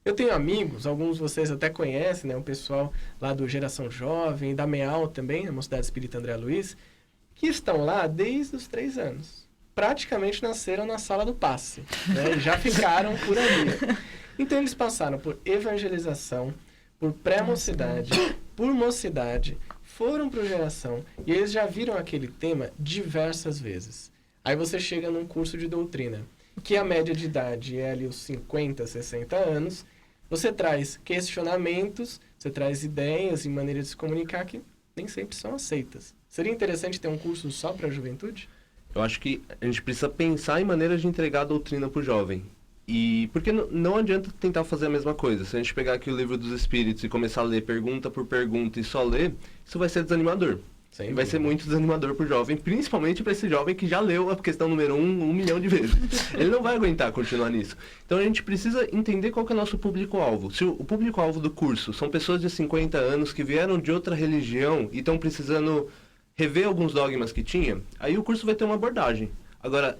[SPEAKER 2] Eu tenho amigos, alguns de vocês até conhecem, né? O pessoal lá do Geração Jovem, da MEAL também, a Mocidade Espírita André Luiz, que estão lá desde os 3 anos. Praticamente nasceram na sala do passe, né? E já ficaram por ali. Então, eles passaram por evangelização, por pré-mocidade, por mocidade, foram para o Geração, e eles já viram aquele tema diversas vezes. Aí você chega num curso de doutrina. que a média de idade é ali os 50, 60 anos, você traz questionamentos, você traz ideias e maneira de se comunicar que nem sempre são aceitas. Seria interessante ter um curso só para a juventude?
[SPEAKER 4] Eu acho que a gente precisa pensar em maneiras de entregar a doutrina para o jovem. E porque não adianta tentar fazer a mesma coisa. Se a gente pegar aqui o Livro dos Espíritos e começar a ler pergunta por pergunta e só ler, isso vai ser desanimador.
[SPEAKER 2] Sem
[SPEAKER 4] E vai
[SPEAKER 2] dúvida.
[SPEAKER 4] ser muito desanimador para o jovem, principalmente para esse jovem que já leu a questão número 1 milhão de vezes. Ele não vai aguentar continuar nisso. Então a gente precisa entender qual que é o nosso público-alvo. Se o público-alvo do curso são pessoas de 50 anos que vieram de outra religião e estão precisando rever alguns dogmas que tinha, aí o curso vai ter uma abordagem. Agora,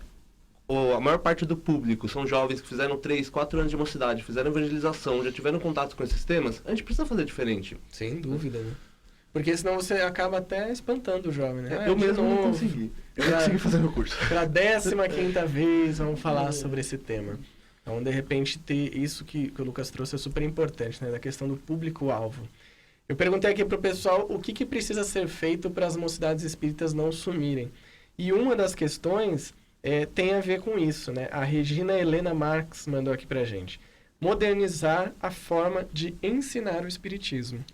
[SPEAKER 4] a maior parte do público são jovens que fizeram 3, 4 anos de mocidade, fizeram evangelização, já tiveram contato com esses temas, a gente precisa fazer diferente.
[SPEAKER 2] Sem dúvida, né? Porque senão você acaba até espantando o jovem, né?
[SPEAKER 4] Eu
[SPEAKER 2] De
[SPEAKER 4] mesmo não
[SPEAKER 2] novo,
[SPEAKER 4] consegui. Eu
[SPEAKER 2] Já-
[SPEAKER 4] não consegui fazer meu curso.
[SPEAKER 2] Pela 15ª vez, vamos falar sobre esse tema. Então, de repente, ter isso que o Lucas trouxe é super importante, né? Da questão do público-alvo. Eu perguntei aqui pro pessoal o que precisa ser feito para as mocidades espíritas não sumirem. E uma das questões tem a ver com isso, né? A Regina Helena Marques mandou aqui pra gente. Modernizar a forma de ensinar o espiritismo.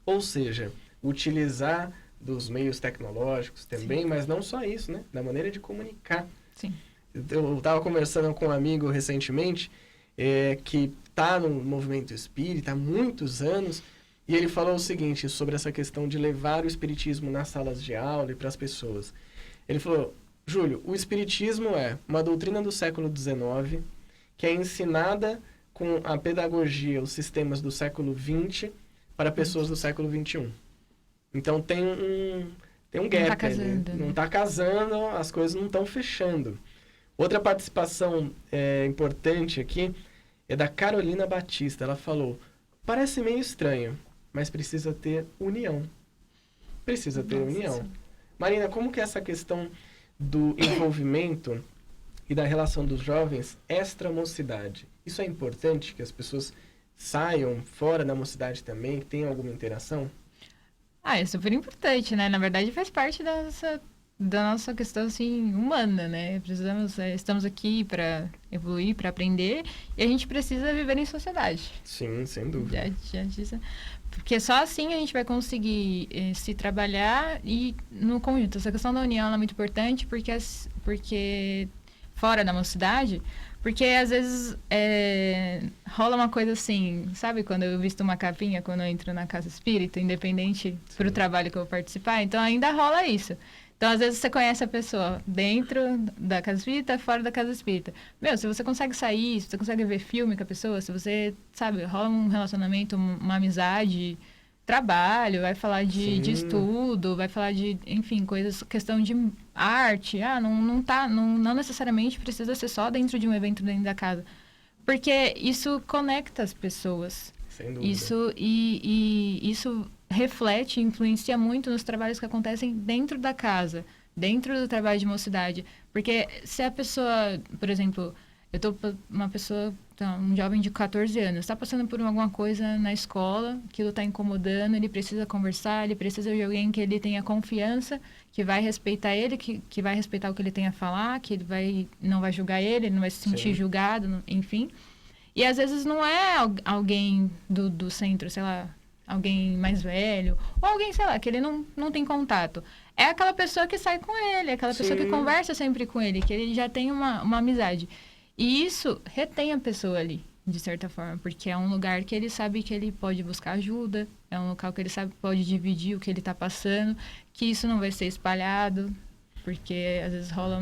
[SPEAKER 2] Ou seja, utilizar dos meios tecnológicos também, mas não só isso, né? Da maneira de comunicar.
[SPEAKER 5] Sim.
[SPEAKER 2] Eu estava conversando com um amigo recentemente que está no movimento espírita há muitos anos e ele falou o seguinte sobre essa questão de levar o espiritismo nas salas de aula e para as pessoas. Ele falou, Júlio, o espiritismo é uma doutrina do século XIX que é ensinada com a pedagogia, os sistemas do século XX para pessoas do século XXI. Então tem um gap
[SPEAKER 5] tá
[SPEAKER 2] aí, né?
[SPEAKER 5] casando, né?
[SPEAKER 2] Não está casando, as coisas não estão fechando. Outra participação importante aqui é da Carolina Batista. Ela falou, parece meio estranho, mas precisa ter união. Precisa ter
[SPEAKER 5] Nossa,
[SPEAKER 2] união.
[SPEAKER 5] sim.
[SPEAKER 2] Marina, como que é essa questão do envolvimento e da relação dos jovens extra-mocidade? Isso é importante que as pessoas saiam fora da mocidade também, que tenham alguma interação?
[SPEAKER 5] É super importante, né? Na verdade, faz parte da nossa questão, assim, humana, né? Estamos aqui para evoluir, para aprender, e a gente precisa viver em sociedade.
[SPEAKER 2] Sim, sem dúvida.
[SPEAKER 5] Porque só assim a gente vai conseguir se trabalhar e no conjunto. Essa questão da união ela é muito importante porque fora da mocidade, porque às vezes rola uma coisa assim, sabe? Quando eu visto uma capinha, quando eu entro na casa espírita, independente pro trabalho que eu vou participar, então ainda rola isso. Então, às vezes, você conhece a pessoa dentro da casa espírita, fora da casa espírita. Se você consegue sair, se você consegue ver filme com a pessoa, se você, sabe, rola um relacionamento, uma amizade, trabalho, vai falar de estudo, vai falar de, enfim, questão de arte. Não necessariamente precisa ser só dentro de um evento dentro da casa. Porque isso conecta as pessoas.
[SPEAKER 2] Sem dúvida.
[SPEAKER 5] Isso reflete, influencia muito nos trabalhos que acontecem dentro da casa, dentro do trabalho de mocidade. Porque se a pessoa, por exemplo, uma pessoa, um jovem de 14 anos, está passando por alguma coisa na escola, aquilo está incomodando, ele precisa conversar, ele precisa de alguém que ele tenha confiança, que vai respeitar ele, que vai respeitar o que ele tem a falar, que ele não vai julgar ele não vai se sentir julgado, enfim. E às vezes não é alguém do centro, sei lá, alguém mais velho, ou alguém, sei lá, que ele não tem contato. É aquela pessoa que sai com ele, aquela pessoa que conversa sempre com ele, que ele já tem uma amizade. E isso retém a pessoa ali, de certa forma, porque é um lugar que ele sabe que ele pode buscar ajuda, é um local que ele sabe que pode dividir o que ele está passando, que isso não vai ser espalhado, porque às vezes rola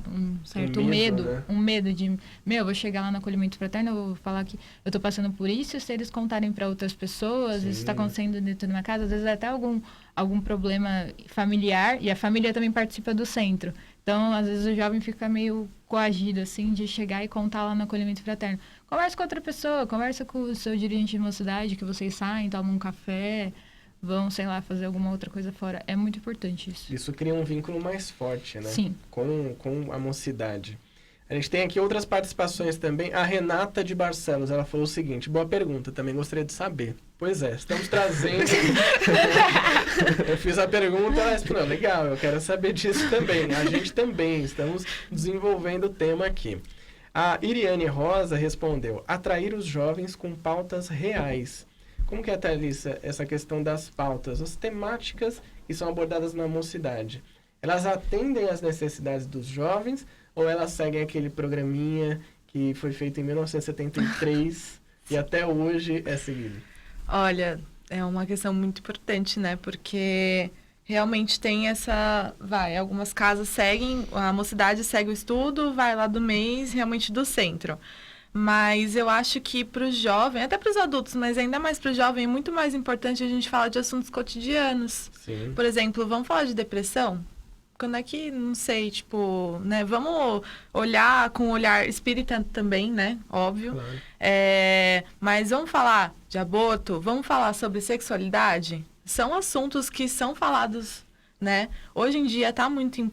[SPEAKER 5] um certo medo,
[SPEAKER 2] né?
[SPEAKER 5] um medo de, eu vou chegar lá no acolhimento fraterno, eu vou falar que eu estou passando por isso, e se eles contarem para outras pessoas, isso está acontecendo dentro da minha casa, às vezes até algum problema familiar, e a família também participa do centro. Então, às vezes o jovem fica meio coagido, assim, de chegar e contar lá no acolhimento fraterno. Conversa com outra pessoa, conversa com o seu dirigente de mocidade, que vocês saem, tomam um café, vão, sei lá, fazer alguma outra coisa fora. É muito importante isso.
[SPEAKER 2] Isso cria um vínculo mais forte, né?
[SPEAKER 5] Sim.
[SPEAKER 2] Com a mocidade. A gente tem aqui outras participações também. A Renata de Barcelos, ela falou o seguinte, boa pergunta, também gostaria de saber. Pois é, estamos trazendo... Eu fiz a pergunta, ela respondeu, legal, eu quero saber disso também. A gente também, estamos desenvolvendo o tema aqui. A Iriane Rosa respondeu: atrair os jovens com pautas reais. Como que é, Thalissa, essa questão das pautas? As temáticas que são abordadas na mocidade, elas atendem às necessidades dos jovens ou elas seguem aquele programinha que foi feito em 1973 e até hoje é seguido?
[SPEAKER 3] Olha, é uma questão muito importante, né? Porque realmente tem essa... algumas casas seguem, a mocidade segue o estudo, vai lá do mês, realmente do centro. Mas eu acho que para o jovem, até para os adultos, mas ainda mais para o jovem, é muito mais importante a gente falar de assuntos cotidianos.
[SPEAKER 2] Sim.
[SPEAKER 3] Por exemplo, vamos falar de depressão? Quando é que, não sei, tipo, né? Vamos olhar com um olhar espírita também, né? Óbvio.
[SPEAKER 2] Claro.
[SPEAKER 3] Mas vamos falar de aborto? Vamos falar sobre sexualidade? São assuntos que são falados, né? Hoje em dia está muito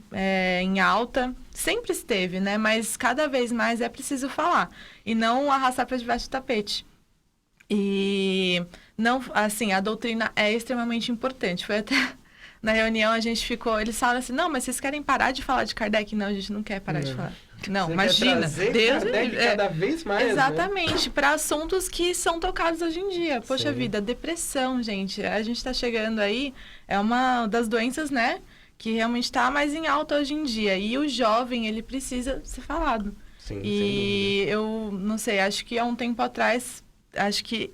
[SPEAKER 3] em alta, sempre esteve, né? Mas cada vez mais é preciso falar e não arrastar para debaixo do tapete. E não, assim, a doutrina é extremamente importante. Foi até na reunião a gente ficou, eles falaram assim: não, mas vocês querem parar de falar de Kardec? Não, a gente não quer parar de falar. Não,
[SPEAKER 2] Você
[SPEAKER 3] imagina.
[SPEAKER 2] quer trazer
[SPEAKER 3] Deus
[SPEAKER 2] Kardec cada vez mais, né?
[SPEAKER 3] exatamente, para assuntos que são tocados hoje em dia. Poxa
[SPEAKER 2] Sim.
[SPEAKER 3] vida, depressão, gente. A gente está chegando aí, é uma das doenças, né, que realmente está mais em alta hoje em dia. E o jovem, ele precisa ser falado.
[SPEAKER 2] Sim,
[SPEAKER 3] E eu não sei, acho que há um tempo atrás, acho que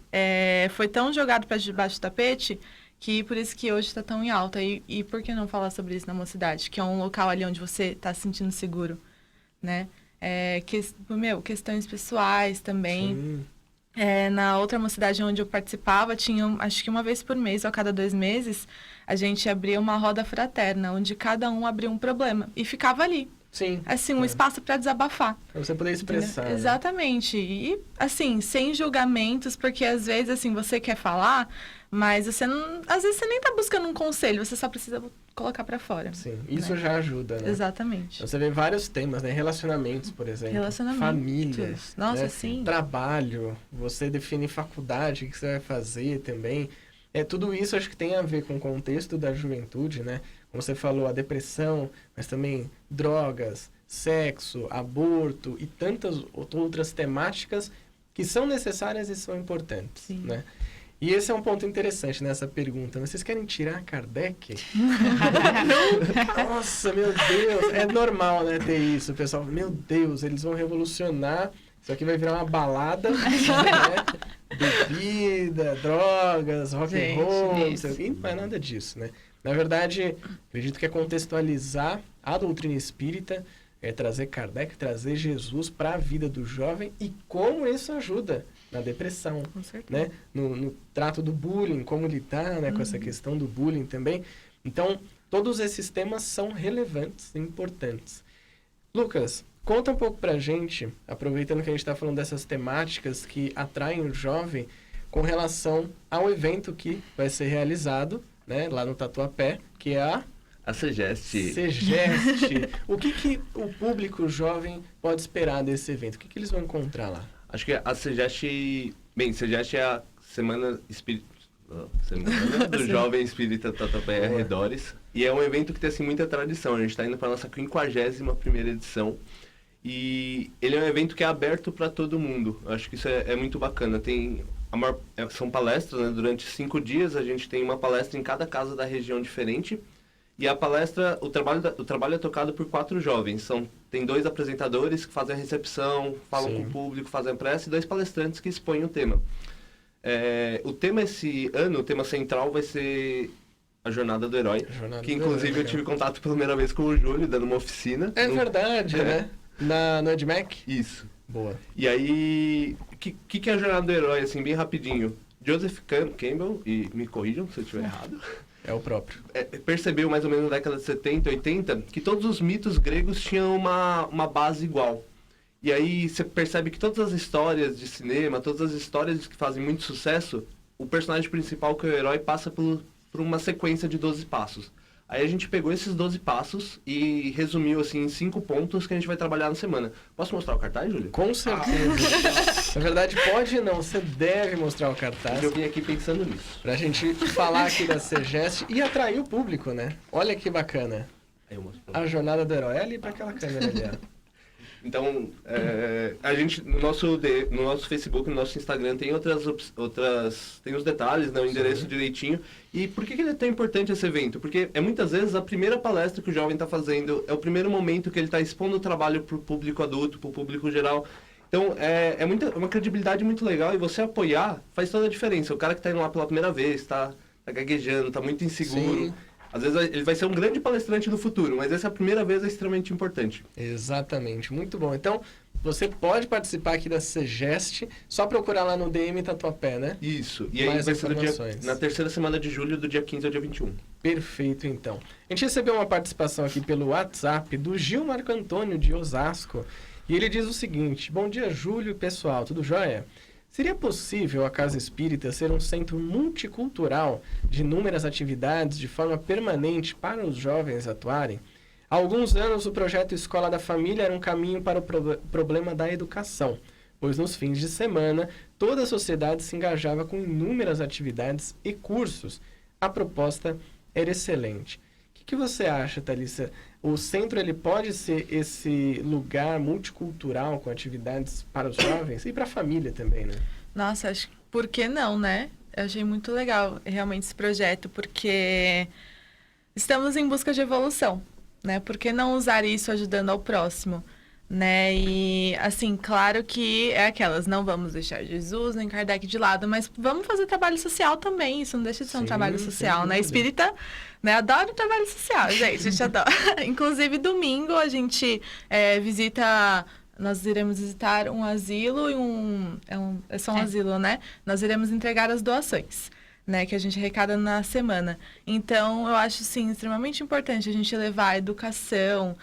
[SPEAKER 3] foi tão jogado para debaixo do tapete que por isso que hoje está tão em alta. E por que não falar sobre isso na mocidade? Que é um local ali onde você está se sentindo seguro, né? Questões pessoais também.
[SPEAKER 2] Sim.
[SPEAKER 3] Na outra mocidade onde eu participava, tinha, acho que uma vez por mês ou a cada 2 meses, a gente abria uma roda fraterna, onde cada um abria um problema. E ficava ali.
[SPEAKER 2] Sim.
[SPEAKER 3] Assim, um espaço para desabafar.
[SPEAKER 2] Pra você poder expressar.
[SPEAKER 3] Entendeu?
[SPEAKER 2] Né?
[SPEAKER 3] Exatamente. E, assim, sem julgamentos, porque às vezes, assim, você quer falar, mas você não... Às vezes você nem tá buscando um conselho, você só precisa colocar para fora.
[SPEAKER 2] Sim, isso
[SPEAKER 3] né?
[SPEAKER 2] já ajuda, né?
[SPEAKER 3] Exatamente.
[SPEAKER 2] Então, você vê vários temas, né? Relacionamentos, por exemplo.
[SPEAKER 3] Relacionamentos.
[SPEAKER 2] Família.
[SPEAKER 3] Nossa,
[SPEAKER 2] né?
[SPEAKER 3] sim.
[SPEAKER 2] Trabalho. Você define faculdade, o que você vai fazer também. Tudo isso acho que tem a ver com o contexto da juventude, né? Como você falou, a depressão, mas também drogas, sexo, aborto e tantas outras temáticas que são necessárias e são importantes,
[SPEAKER 3] Sim.
[SPEAKER 2] né? E esse é um ponto interessante nessa pergunta. Vocês querem tirar Kardec? Não! Nossa, meu Deus! É normal, né, ter isso. O pessoal, meu Deus, eles vão revolucionar. Isso aqui vai virar uma balada, né? Bebida, drogas, rock and roll, não sei o quê. Não é nada disso, né? Na verdade, acredito que é contextualizar a doutrina espírita, trazer Kardec, trazer Jesus para a vida do jovem e como isso ajuda na depressão,
[SPEAKER 3] Com certeza.
[SPEAKER 2] né? No trato do bullying, como lidar, né, com essa questão do bullying também. Então, todos esses temas são relevantes e importantes. Lucas, conta um pouco pra gente, aproveitando que a gente está falando dessas temáticas que atraem o jovem, com relação ao evento que vai ser realizado, né, lá no Tatuapé, que é
[SPEAKER 4] A Segeste.
[SPEAKER 2] Segeste. O que o público jovem pode esperar desse evento? O que eles vão encontrar lá?
[SPEAKER 4] Acho que a Segeste... Bem, Segeste é a Semana Semana do Jovem Espírita Tatuapé e Arredores. E é um evento que tem, assim, muita tradição. A gente está indo para a nossa 51ª edição. E ele é um evento que é aberto para todo mundo. Eu acho que isso é muito bacana. São palestras, né? Durante 5 dias a gente tem uma palestra em cada casa da região diferente. E a palestra, o trabalho é tocado por 4 jovens. Tem 2 apresentadores que fazem a recepção, falam
[SPEAKER 2] Sim.
[SPEAKER 4] com o público, fazem a prece, e 2 palestrantes que expõem o tema. O tema esse ano, o tema central vai ser a Jornada do Herói. Que inclusive eu tive contato pela primeira vez com o Júlio, dando uma oficina.
[SPEAKER 2] É verdade, né? No EdMac?
[SPEAKER 4] Isso.
[SPEAKER 2] Boa.
[SPEAKER 4] E aí, o que é a Jornada do Herói, assim, bem rapidinho? Joseph Campbell, e me corrijam se eu estiver errado,
[SPEAKER 2] É o próprio.
[SPEAKER 4] percebeu mais ou menos na década de 70, 80, que todos os mitos gregos tinham uma base igual. E aí você percebe que todas as histórias de cinema, todas as histórias que fazem muito sucesso, o personagem principal, que é o herói, passa por uma sequência de 12 passos. Aí a gente pegou esses 12 passos e resumiu, assim, em 5 pontos que a gente vai trabalhar na semana. Posso mostrar o cartaz, Júlio?
[SPEAKER 2] Com certeza. Na verdade, pode não. Você deve mostrar o cartaz.
[SPEAKER 4] Eu vim aqui pensando nisso.
[SPEAKER 2] Pra gente falar aqui da Segeste e atrair o público, né? Olha que bacana.
[SPEAKER 4] Aí eu mostro.
[SPEAKER 2] A Jornada do Herói. É ali pra aquela câmera ali, ó.
[SPEAKER 4] Então, a gente, no nosso Facebook, no nosso Instagram, tem tem os detalhes, né, o endereço direitinho. E por que ele é tão importante esse evento? Porque muitas vezes a primeira palestra que o jovem está fazendo, é o primeiro momento que ele está expondo o trabalho para o público adulto, para o público geral. Então, é uma credibilidade muito legal e você apoiar faz toda a diferença. O cara que está indo lá pela primeira vez, está gaguejando, está muito inseguro.
[SPEAKER 2] Sim.
[SPEAKER 4] Às vezes ele vai ser um grande palestrante no futuro, mas essa primeira vez é extremamente importante.
[SPEAKER 2] Exatamente, muito bom. Então, você pode participar aqui da SEGEST, só procurar lá no DM Tatuapé, né?
[SPEAKER 4] Isso. E aí
[SPEAKER 2] Mais
[SPEAKER 4] vai ser
[SPEAKER 2] informações.
[SPEAKER 4] na terceira semana de julho, do dia 15 ao dia 21.
[SPEAKER 2] Perfeito, então. A gente recebeu uma participação aqui pelo WhatsApp do Gil Marco Antônio, de Osasco. E ele diz o seguinte: bom dia, Júlio e pessoal, tudo jóia? Seria possível a Casa Espírita ser um centro multicultural de inúmeras atividades de forma permanente para os jovens atuarem? Há alguns anos, o projeto Escola da Família era um caminho para o problema da educação, pois nos fins de semana, toda a sociedade se engajava com inúmeras atividades e cursos. A proposta era excelente. O que você acha, Thalissa? O centro ele pode ser esse lugar multicultural com atividades para os jovens e para a família também, né?
[SPEAKER 3] Nossa, acho que por que não, né? Eu achei muito legal realmente esse projeto, porque estamos em busca de evolução, né? Por que não usar isso ajudando ao próximo, né? E, assim, claro que é aquelas, não vamos deixar Jesus nem Kardec de lado, mas vamos fazer trabalho social também, isso não deixa de ser um
[SPEAKER 2] Sim,
[SPEAKER 3] trabalho
[SPEAKER 2] sem
[SPEAKER 3] social, né?
[SPEAKER 2] dúvida.
[SPEAKER 3] Espírita, né? Adoro trabalho social, gente, a gente adora. Inclusive, domingo a gente visita... Nós iremos visitar um asilo e é só um asilo, né? Nós iremos entregar as doações, né? Que a gente arrecada na semana. Então, eu acho, sim, extremamente importante a gente levar a educação.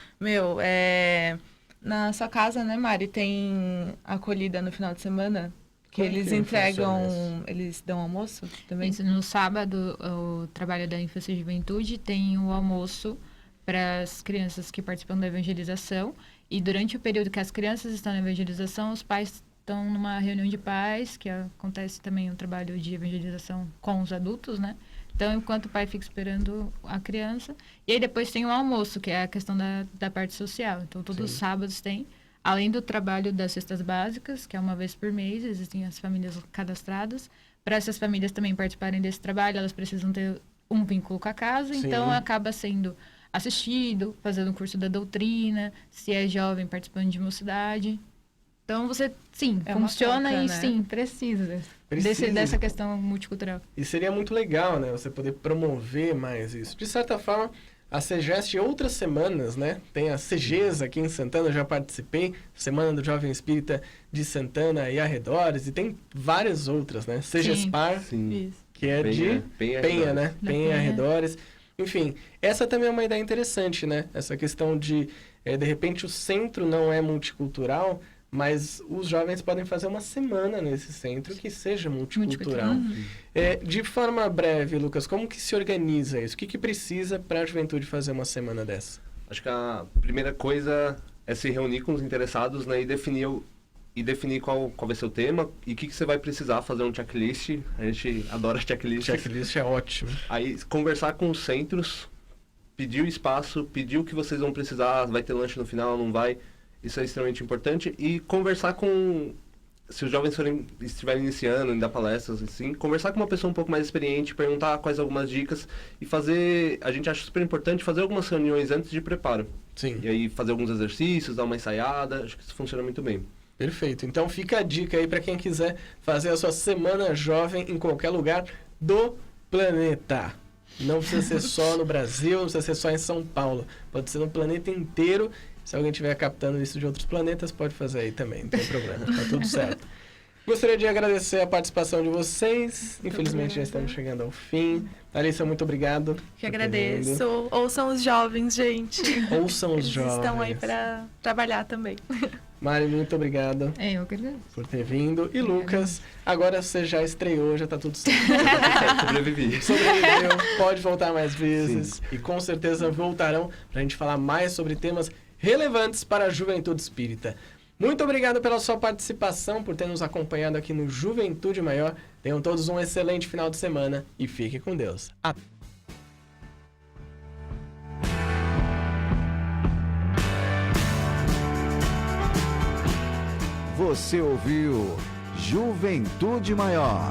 [SPEAKER 3] Na sua casa, né, Mari, tem acolhida no final de semana? Que
[SPEAKER 2] Como
[SPEAKER 3] eles
[SPEAKER 2] que
[SPEAKER 3] entregam...
[SPEAKER 2] funciona isso?
[SPEAKER 3] Eles dão almoço também?
[SPEAKER 5] Isso, no sábado, o trabalho da Infância e Juventude tem o almoço para as crianças que participam da evangelização. E durante o período que as crianças estão na evangelização, os pais estão numa reunião de pais, que acontece também um trabalho de evangelização com os adultos, né? Então, enquanto o pai fica esperando a criança. E aí depois tem o almoço, que é a questão da parte social. Então, todos os sábados tem, além do trabalho das cestas básicas, que é uma vez por mês, existem as famílias cadastradas. Para essas famílias também participarem desse trabalho, elas precisam ter um vínculo com a casa,
[SPEAKER 2] Sim.
[SPEAKER 5] então acaba sendo assistido, fazendo o curso da doutrina, se é jovem, participando de mocidade. Então, você, sim,
[SPEAKER 3] É uma
[SPEAKER 5] funciona
[SPEAKER 3] troca,
[SPEAKER 5] e,
[SPEAKER 3] né?
[SPEAKER 5] sim, precisa. Dessa questão multicultural.
[SPEAKER 2] E seria muito legal, né? Você poder promover mais isso. De certa forma, a SEGEST, outras semanas, né? Tem a CEGES aqui em Santana, eu já participei. Semana do Jovem Espírita de Santana e arredores. E tem várias outras, né? CEGESPAR,
[SPEAKER 4] Sim.
[SPEAKER 3] Isso.
[SPEAKER 2] que é de Penha, né?
[SPEAKER 5] Da
[SPEAKER 2] Penha e
[SPEAKER 5] Penha.
[SPEAKER 2] arredores. Enfim, essa também é uma ideia interessante, né? Essa questão de repente, o centro não é multicultural, mas os jovens podem fazer uma semana nesse centro que seja multicultural. De forma breve, Lucas, como que se organiza isso? O que precisa para a juventude fazer uma semana dessa?
[SPEAKER 4] Acho que a primeira coisa é se reunir com os interessados, né, e definir qual vai ser o tema e o que você vai precisar, fazer um checklist. A gente adora checklist.
[SPEAKER 2] Checklist é ótimo.
[SPEAKER 4] Aí, conversar com os centros, pedir o espaço, pedir o que vocês vão precisar, vai ter lanche no final, não vai. Isso é extremamente importante. E conversar com... Se os jovens estiverem iniciando, em dar palestras, assim, conversar com uma pessoa um pouco mais experiente, perguntar quais algumas dicas e fazer... A gente acha super importante fazer algumas reuniões antes de preparo.
[SPEAKER 2] Sim.
[SPEAKER 4] E aí fazer alguns exercícios, dar uma ensaiada. Acho que isso funciona muito bem.
[SPEAKER 2] Perfeito. Então fica a dica aí para quem quiser fazer a sua semana jovem em qualquer lugar do planeta. Não precisa ser só no Brasil, não precisa ser só em São Paulo. Pode ser no planeta inteiro. Se alguém estiver captando isso de outros planetas, pode fazer aí também, não tem problema, tá tudo certo. Gostaria de agradecer a participação de vocês. Infelizmente já estamos chegando ao fim. Thalissa, muito obrigado.
[SPEAKER 3] Que agradeço. Ouçam os jovens, gente.
[SPEAKER 2] Ouçam os
[SPEAKER 3] Eles
[SPEAKER 2] jovens.
[SPEAKER 3] estão aí para trabalhar também.
[SPEAKER 2] Mari, muito obrigado
[SPEAKER 5] Eu que agradeço.
[SPEAKER 2] por ter vindo. E Lucas, agora você já estreou, já tá tudo certo.
[SPEAKER 4] Sobrevivi.
[SPEAKER 2] Sobreviveu, pode voltar mais vezes. E com certeza voltarão pra gente falar mais sobre temas relevantes para a juventude espírita. Muito obrigado pela sua participação, por ter nos acompanhado aqui no Juventude Maior. Tenham todos um excelente final de semana e fiquem com Deus. Até.
[SPEAKER 1] Você ouviu Juventude Maior.